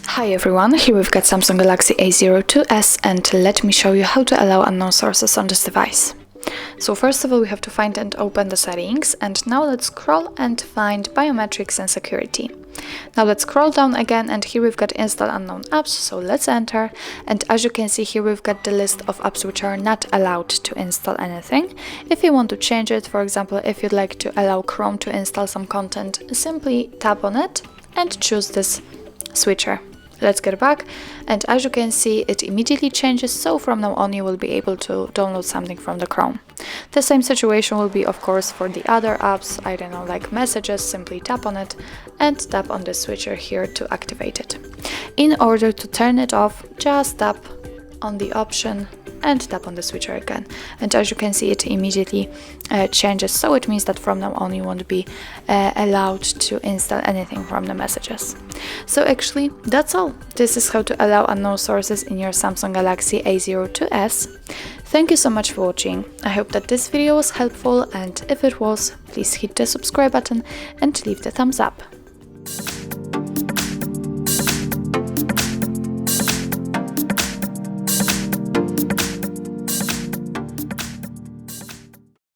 Hi everyone, here we've got Samsung Galaxy A02s, and let me show you how to allow unknown sources on this device. So first of all, we have to find and open the settings, and now let's scroll and find biometrics and security. Now let's scroll down again, and here we've got install unknown apps, so let's enter. And as you can see here, we've got the list of apps which are not allowed to install anything. If you want to change it, for example, if you'd like to allow Chrome to install some content, simply tap on it and choose this switcher. Let's get back, and as you can see, it immediately changes, so from now on you will be able to download something from the Chrome. The same situation will be, of course, for the other apps, I don't know, like messages. Simply tap on it and tap on the switcher here to activate it. In order to turn it off, just tap on the option and tap on the switcher again, and as you can see, it immediately changes, so it means that from now on you won't be allowed to install anything from the messages. So actually that's all. This is how to allow unknown sources in your Samsung Galaxy A02s. Thank you so much for watching. I hope that this video was helpful, and if it was, please hit the subscribe button and leave the thumbs up.